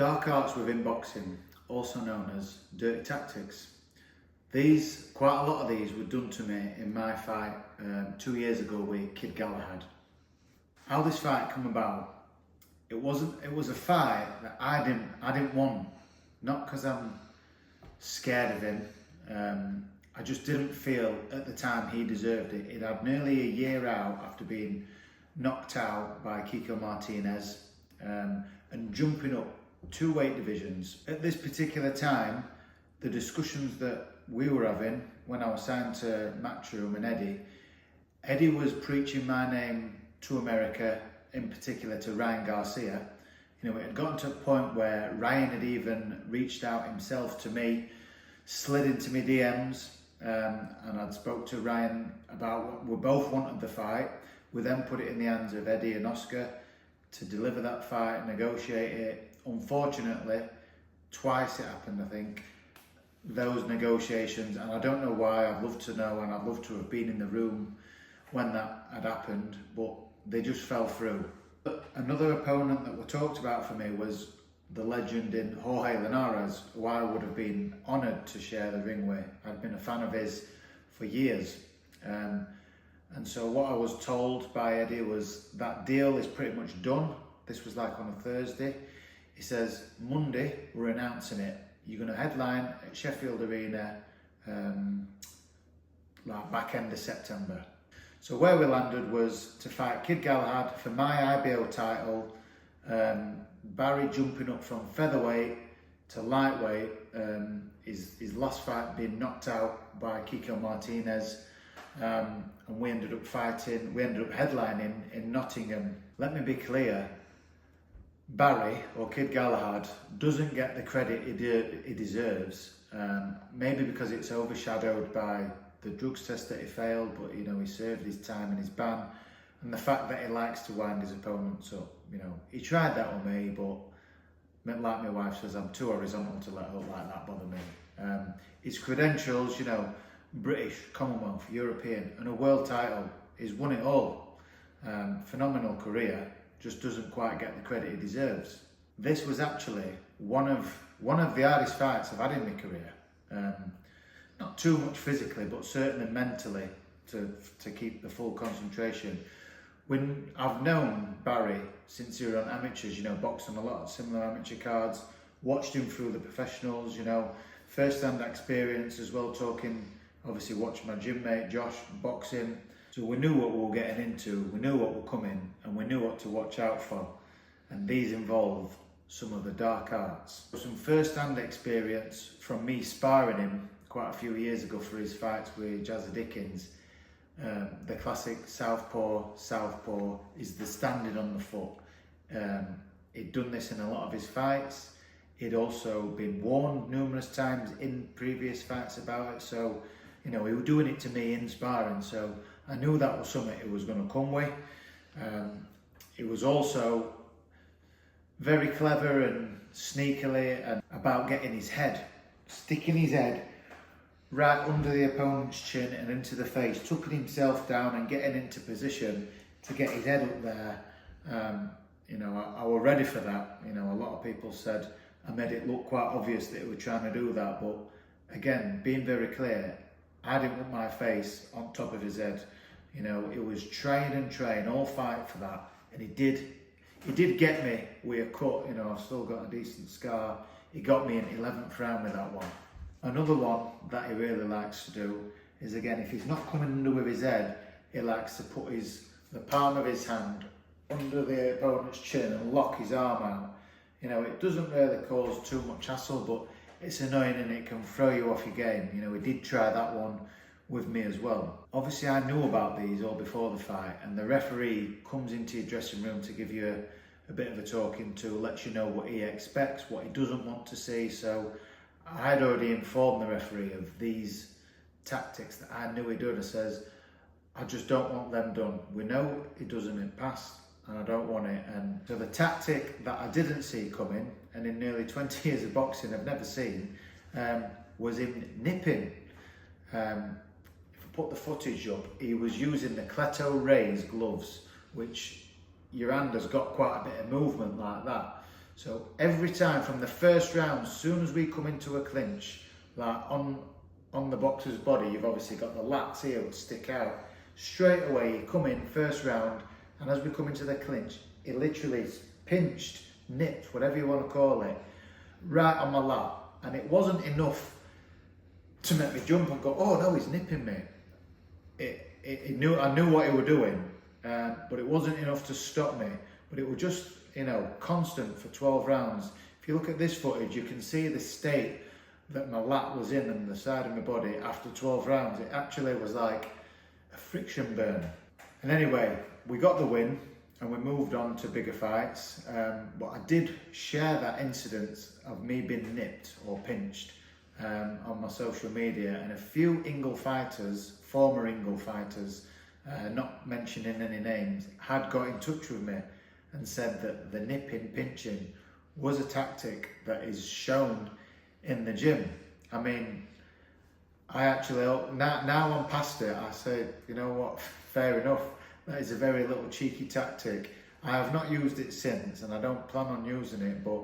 Dark arts within boxing, also known as dirty tactics. Quite a lot of these were done to me in my fight 2 years ago with Kid Galahad. How this fight come about? It was a fight that I didn't want, not because I'm scared of him. I just didn't feel at the time he deserved it. It had nearly a year out after being knocked out by Kiko Martinez and jumping up 2 weight divisions. At this particular time, the discussions that we were having when I was signed to Matchroom and Eddie was preaching my name to America, in particular to Ryan Garcia. You know, it had gotten to a point where Ryan had even reached out himself to me, slid into my DMs, and I'd spoke to Ryan about what we both wanted the fight. We then put it in the hands of Eddie and Oscar to deliver that fight, negotiate it. Unfortunately, twice it happened, I think, those negotiations, and I don't know why. I'd love to know, and I'd love to have been in the room when that had happened, but they just fell through. But another opponent that we talked about for me was the legend in Jorge Linares, who I would have been honoured to share the ring with. I'd been a fan of his for years. And so what I was told by Eddie was that deal is pretty much done. This was like on a Thursday. He says, Monday, we're announcing it. You're going to headline at Sheffield Arena like back end of September. So where we landed was to fight Kid Galahad for my IBO title. Barry jumping up from featherweight to lightweight. His last fight being knocked out by Kiko Martinez. And we ended up headlining in Nottingham. Let me be clear, Barry, or Kid Galahad, doesn't get the credit he deserves, maybe because it's overshadowed by the drugs test that he failed, but you know, he served his time and his ban, and the fact that he likes to wind his opponents up. You know, he tried that on me, but like my wife says, I'm too horizontal to let up like that bother me. His credentials, you know, British, Commonwealth, European, and a world title. He's won it all. Phenomenal career, just doesn't quite get the credit he deserves. This was actually one of the hardest fights I've had in my career. Not too much physically, but certainly mentally to keep the full concentration. When I've known Barry since he was on amateurs, you know, boxing a lot of similar amateur cards, watched him through the professionals, you know, first-hand experience as well, obviously watched my gym mate Josh boxing. So we knew what we were getting into, we knew what were coming, and we knew what to watch out for. And these involve some of the dark arts. Some first-hand experience from me sparring him quite a few years ago for his fights with Jazzy Dickens. The classic southpaw is the standing on the foot. He'd done this in a lot of his fights. He'd also been warned numerous times in previous fights about it. So, you know, he was doing it to me in sparring. So I knew that was something he was going to come with. He was also very clever and sneakily and about getting his head, sticking his head right under the opponent's chin and into the face, tucking himself down and getting into position to get his head up there. You know, I was ready for that. You know, a lot of people said I made it look quite obvious that he was trying to do that, but again, being very clear, I didn't want my face on top of his head. You know, it was train and train, all fight for that, and he did get me with a cut. You know, I've still got a decent scar. He got me in 11th round with that one. Another one that he really likes to do is, again, if he's not coming under with his head, he likes to put the palm of his hand under the opponent's chin and lock his arm out. You know, it doesn't really cause too much hassle, but it's annoying and it can throw you off your game. You know, he did try that one with me as well. Obviously, I knew about these all before the fight, and the referee comes into your dressing room to give you a bit of a talking to, lets you know what he expects, what he doesn't want to see. So I'd already informed the referee of these tactics that I knew he'd done. I says, I just don't want them done. We know he does them in past, and I don't want it. And so the tactic that I didn't see coming, and in nearly 20 years of boxing I've never seen, was him nipping. If I put the footage up, he was using the Cleto Ray's gloves, which your hand has got quite a bit of movement like that. So every time from the first round, as soon as we come into a clinch, like on the boxer's body, you've obviously got the lats here that stick out. Straight away, you come in first round, and as we come into the clinch, it literally pinched, nipped, whatever you want to call it, right on my lap. And it wasn't enough to make me jump and go, oh no, he's nipping me. I knew what he was doing, but it wasn't enough to stop me. But it was just, constant for 12 rounds. If you look at this footage, you can see the state that my lat was in and the side of my body after 12 rounds. It actually was like a friction burn. And anyway, we got the win and we moved on to bigger fights. But I did share that incident of me being nipped or pinched on my social media, and a few Ingle fighters, former Ingle fighters, not mentioning any names, had got in touch with me and said that the nipping, pinching was a tactic that is shown in the gym. I mean, I actually, now I'm past it, I say, you know what, fair enough, that is a very little cheeky tactic. I have not used it since, and I don't plan on using it, but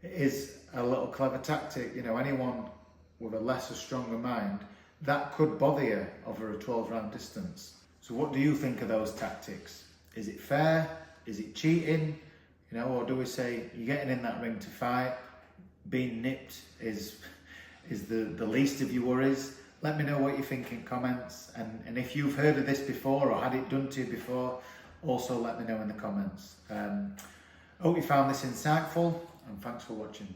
it is a little clever tactic. Anyone with a lesser, stronger mind, that could bother you over a 12-round distance. So what do you think of those tactics? Is it fair? Is it cheating? Or do we say you're getting in that ring to fight, being nipped is the least of your worries? Let me know what you think in comments, and if you've heard of this before or had it done to you before, also let me know in the comments. Hope you found this insightful, and thanks for watching.